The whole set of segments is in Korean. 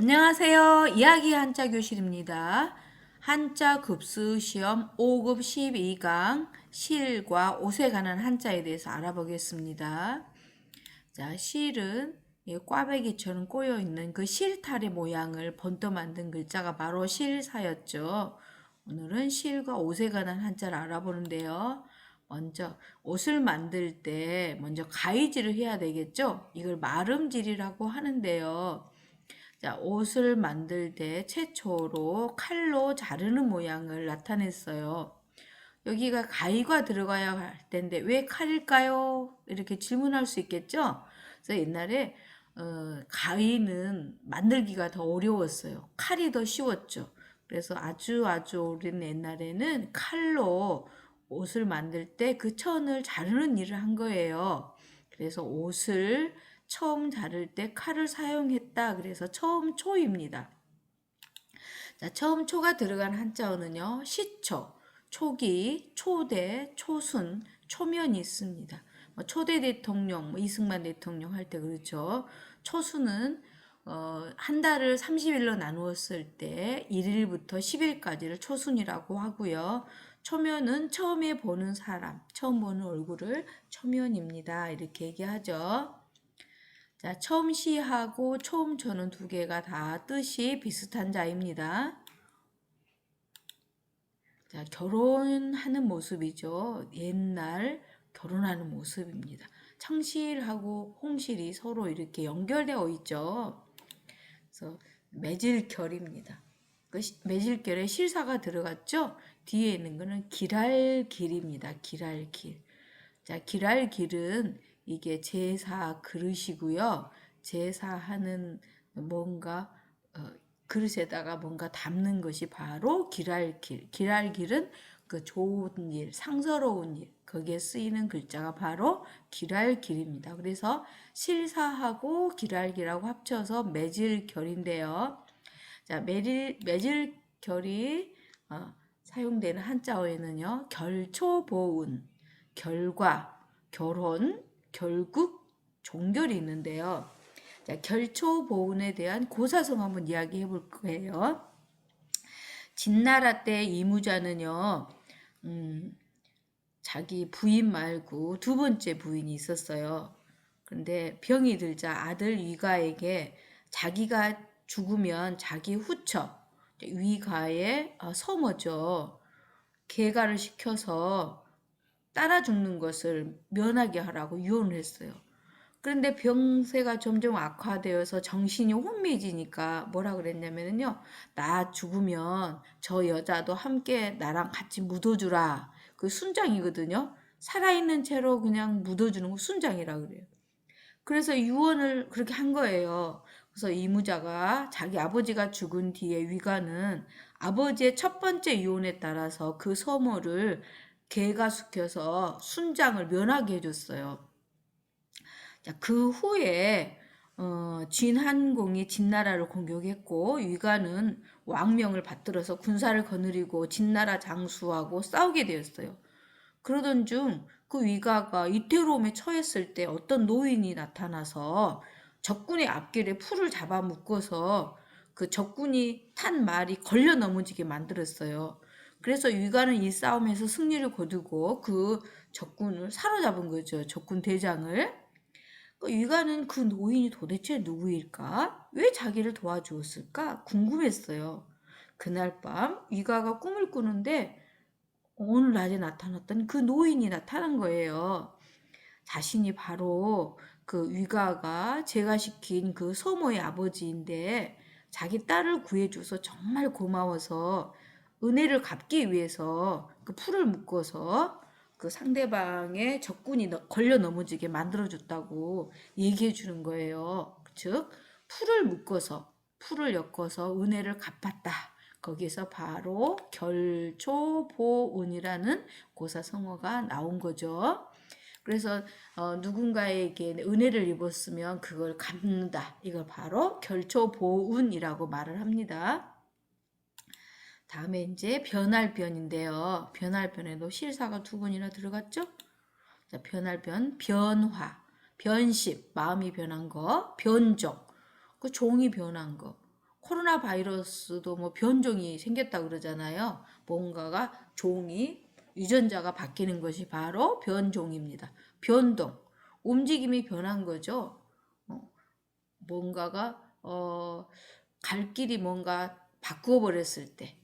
안녕하세요. 이야기 한자 교실입니다. 한자 급수 시험 5급 12강 실과 옷에 관한 한자에 대해서 알아보겠습니다. 자, 실은 꽈배기처럼 꼬여있는 그 실타래 모양을 번떠 만든 글자가 바로 실사였죠. 오늘은 실과 옷에 관한 한자를 알아보는데요. 먼저 옷을 만들 때 먼저 가위질을 해야 되겠죠. 이걸 마름질이라고 하는데요. 자, 옷을 만들 때 최초로 칼로 자르는 모양을 나타냈어요. 여기가 가위가 들어가야 할 텐데 왜 칼일까요? 이렇게 질문할 수 있겠죠? 그래서 옛날에 가위는 만들기가 더 어려웠어요. 칼이 더 쉬웠죠. 그래서 아주 오랜 옛날에는 칼로 옷을 만들 때 그 천을 자르는 일을 한 거예요. 그래서 옷을 처음 자를 때 칼을 사용했다. 그래서 처음 초입니다. 자, 처음 초가 들어간 한자어는요. 시초, 초기, 초대, 초순, 초면이 있습니다. 초대 대통령, 이승만 대통령 할 때 그렇죠. 초순은 한 달을 30일로 나누었을 때 1일부터 10일까지를 초순이라고 하고요. 초면은 처음에 보는 사람, 처음 보는 얼굴을 초면입니다. 이렇게 얘기하죠. 자, 처음 시하고 처음 초는 두 개가 다 뜻이 비슷한 자입니다. 자, 결혼하는 모습이죠. 옛날 결혼하는 모습입니다. 청실하고 홍실이 서로 이렇게 연결되어 있죠. 그래서 매질결입니다. 그 매질결에 실사가 들어갔죠. 뒤에 있는 거는 길알길입니다. 길알길. 자, 길알길은 이게 제사 그릇이고요. 제사하는 뭔가 그릇에다가 뭔가 담는 것이 바로 길알길. 길알길은 그 좋은 일, 상서로운 일, 거기에 쓰이는 글자가 바로 길알길입니다. 그래서 실사하고 길알기라고 합쳐서 매질결인데요. 자, 매질결이 사용되는 한자어에는요, 결초보운, 결과, 결혼, 결국, 종결이 있는데요. 자, 결초보운에 대한 고사성 한번 이야기해 볼 거예요. 진나라 때 이무자는요, 자기 부인 말고 두 번째 부인이 있었어요. 그런데 병이 들자 아들 위가에게 자기가 죽으면 자기 후처, 위가의 서머죠. 계가를 시켜서 따라 죽는 것을 면하게 하라고 유언을 했어요. 그런데 병세가 점점 악화되어서 정신이 혼미해지니까 뭐라 그랬냐면요. 나 죽으면 저 여자도 함께 나랑 같이 묻어주라. 그 순장이거든요. 살아있는 채로 그냥 묻어주는 거 순장이라 그래요. 그래서 유언을 그렇게 한 거예요. 그래서 이무자가 자기 아버지가 죽은 뒤에 위가는 아버지의 첫 번째 유언에 따라서 그 서모를 개가시켜서 순장을 면하게 해줬어요. 자, 그 후에 진한공이 진나라를 공격했고 위가는 왕명을 받들어서 군사를 거느리고 진나라 장수하고 싸우게 되었어요. 그러던 중 그 위가가 이태로움에 처했을 때 어떤 노인이 나타나서 적군의 앞길에 풀을 잡아 묶어서 그 적군이 탄 말이 걸려 넘어지게 만들었어요. 그래서 위가는 이 싸움에서 승리를 거두고 그 적군을 사로잡은 거죠. 적군 대장을. 그 위가는 그 노인이 도대체 누구일까? 왜 자기를 도와주었을까? 궁금했어요. 그날 밤 위가가 꿈을 꾸는데 어느 낮에 나타났던 그 노인이 나타난 거예요. 자신이 바로 그 위가가 제가 시킨 그 소모의 아버지인데 자기 딸을 구해줘서 정말 고마워서 은혜를 갚기 위해서 그 풀을 묶어서 그 상대방의 적군이 걸려 넘어지게 만들어줬다고 얘기해 주는 거예요. 즉, 풀을 묶어서, 풀을 엮어서 은혜를 갚았다. 거기서 바로 결초보운이라는 고사성어가 나온 거죠. 그래서 누군가에게 은혜를 입었으면 그걸 갚는다. 이걸 바로 결초보운이라고 말을 합니다. 다음에 이제 변할변인데요. 변할변에도 실사가 두 번이나 들어갔죠? 자, 변할변, 변화, 변십, 마음이 변한 거, 변종, 그 종이 변한 거. 코로나 바이러스도 뭐 변종이 생겼다 그러잖아요. 뭔가가 유전자가 바뀌는 것이 바로 변종입니다. 변동, 움직임이 변한 거죠. 뭔가가 갈 길이 뭔가 바꾸어 버렸을 때,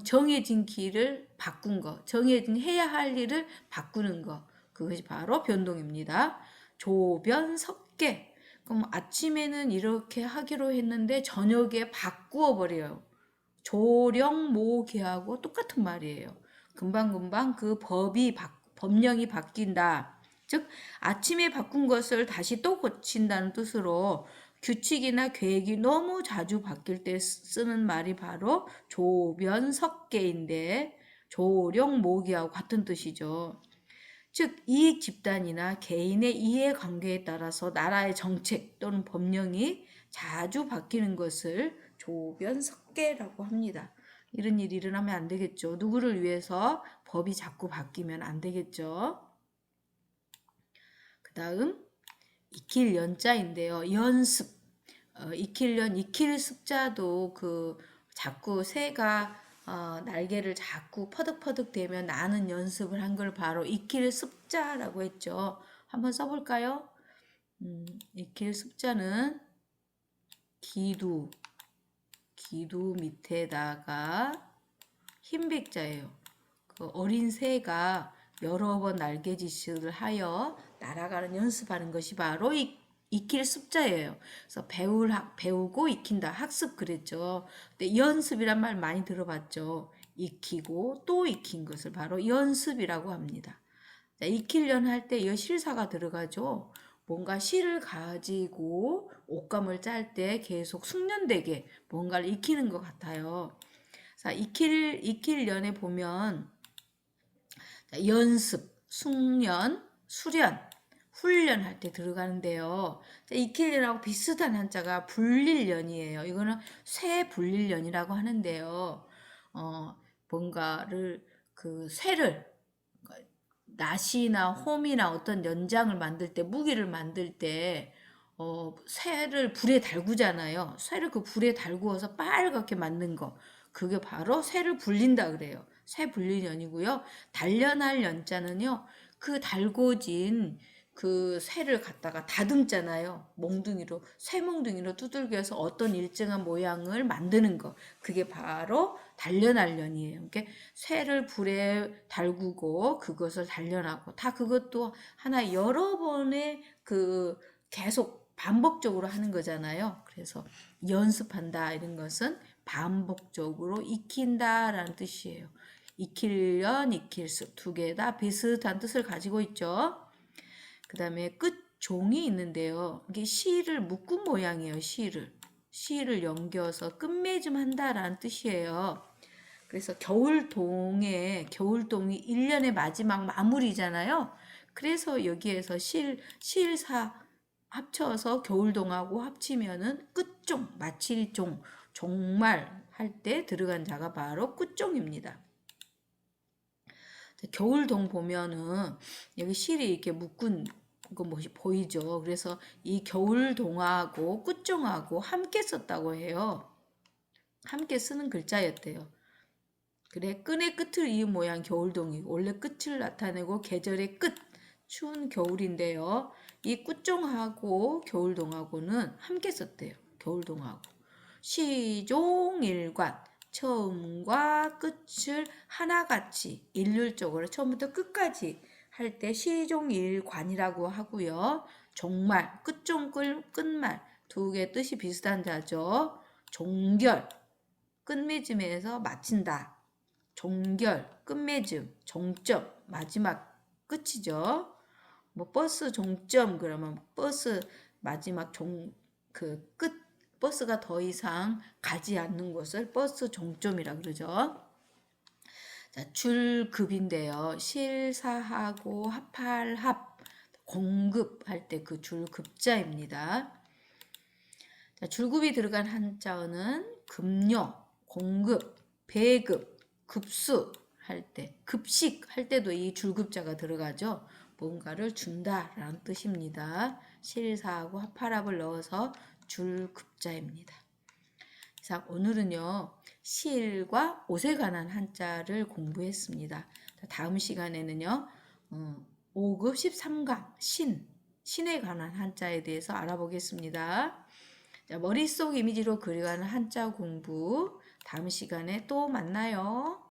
정해진 길을 바꾼 거, 정해진 해야 할 일을 바꾸는 거, 그것이 바로 변동입니다. 조변석계. 그럼 아침에는 이렇게 하기로 했는데 저녁에 바꾸어 버려요. 조령모계하고 똑같은 말이에요. 금방금방 그 법령이 바뀐다. 즉, 아침에 바꾼 것을 다시 또 고친다는 뜻으로 규칙이나 계획이 너무 자주 바뀔 때 쓰는 말이 바로 조변석계인데 조령모기하고 같은 뜻이죠. 즉, 이익 집단이나 개인의 이해관계에 따라서 나라의 정책 또는 법령이 자주 바뀌는 것을 조변석계라고 합니다. 이런 일이 일어나면 안 되겠죠. 누구를 위해서 법이 자꾸 바뀌면 안 되겠죠. 그 다음 익힐 연자인데요. 연습. 익힐 습자도 자꾸 새가 날개를 자꾸 퍼득퍼득 대면 나는 연습을 한 걸 바로 익힐 습자라고 했죠. 한번 써볼까요? 익힐 습자는 기두 밑에다가 흰 백자예요. 그 어린 새가 여러 번 날개짓을 하여 날아가는 연습하는 것이 바로 익힐 습자예요. 그래서 배우고 익힌다. 학습 그랬죠. 근데 연습이란 말 많이 들어봤죠. 익히고 또 익힌 것을 바로 연습이라고 합니다. 자, 익히려는 할 때 여실사가 들어가죠. 뭔가 실을 가지고 옷감을 짤 때 계속 숙련되게 뭔가를 익히는 것 같아요. 자, 익힐련에 보면 연습, 숙련, 수련, 훈련할 때 들어가는데요. 익힐련하고 비슷한 한자가 불릴련이에요. 이거는 쇠 불릴련이라고 하는데요. 뭔가를 쇠를 낫이나 홈이나 어떤 연장을 만들 때, 무기를 만들 때 쇠를 불에 달구잖아요. 쇠를 그 불에 달구어서 빨갛게 만든 거. 그게 바로 쇠를 불린다 그래요. 쇠 불린연이고요. 단련할 연자는요. 그 달궈진 그 쇠를 갖다가 다듬잖아요. 쇠 몽둥이로 두들겨서 어떤 일정한 모양을 만드는 거. 그게 바로 단련할 연이에요. 그러니까 쇠를 불에 달구고 그것을 단련하고 다 그것도 하나 여러 번의 계속 반복적으로 하는 거잖아요. 그래서 연습한다 이런 것은 반복적으로 익힌다라는 뜻이에요. 익힐련, 익힐습 두 개 다 비슷한 뜻을 가지고 있죠. 그 다음에 끝종이 있는데요. 이게 실을 묶은 모양이에요. 실을 연겨서 끝맺음 한다라는 뜻이에요. 그래서 겨울동이 1년의 마지막 마무리잖아요. 그래서 여기에서 실사 합쳐서 겨울동하고 합치면은 끝종, 마칠종, 종말 할 때 들어간 자가 바로 끝종입니다. 겨울동 보면은 여기 실이 이렇게 묶은 거 뭐지 보이죠? 그래서 이 겨울동하고 끝종하고 함께 썼다고 해요. 함께 쓰는 글자였대요. 그래, 끈의 끝을 이은 모양 겨울동이고 원래 끝을 나타내고 계절의 끝, 추운 겨울인데요. 이 끝종하고 겨울동하고는 함께 썼대요. 겨울동하고. 시종일관, 처음과 끝을 하나같이 일률적으로 처음부터 끝까지 할 때 시종일관이라고 하고요. 종말, 끝종, 끝말 두 개 뜻이 비슷한 자죠. 종결, 끝맺음에서 마친다. 종결, 끝맺음, 종점, 마지막 끝이죠. 뭐 버스 종점 그러면 버스 마지막 끝 버스가 더 이상 가지 않는 곳을 버스 종점이라 그러죠. 자, 줄급인데요. 실사하고 합할합 공급할 때 그 줄급자입니다. 자, 줄급이 들어간 한자어는 급료, 공급, 배급, 급수 할 때, 급식 할 때도 이 줄급자가 들어가죠. 뭔가를 준다라는 뜻입니다. 실사하고 합할합을 넣어서 줄급자입니다. 자, 오늘은요, 실과 옷에 관한 한자를 공부했습니다. 다음 시간에는요, 5급 13강 신에 관한 한자에 대해서 알아보겠습니다. 자, 머릿속 이미지로 그려가는 한자 공부 다음 시간에 또 만나요.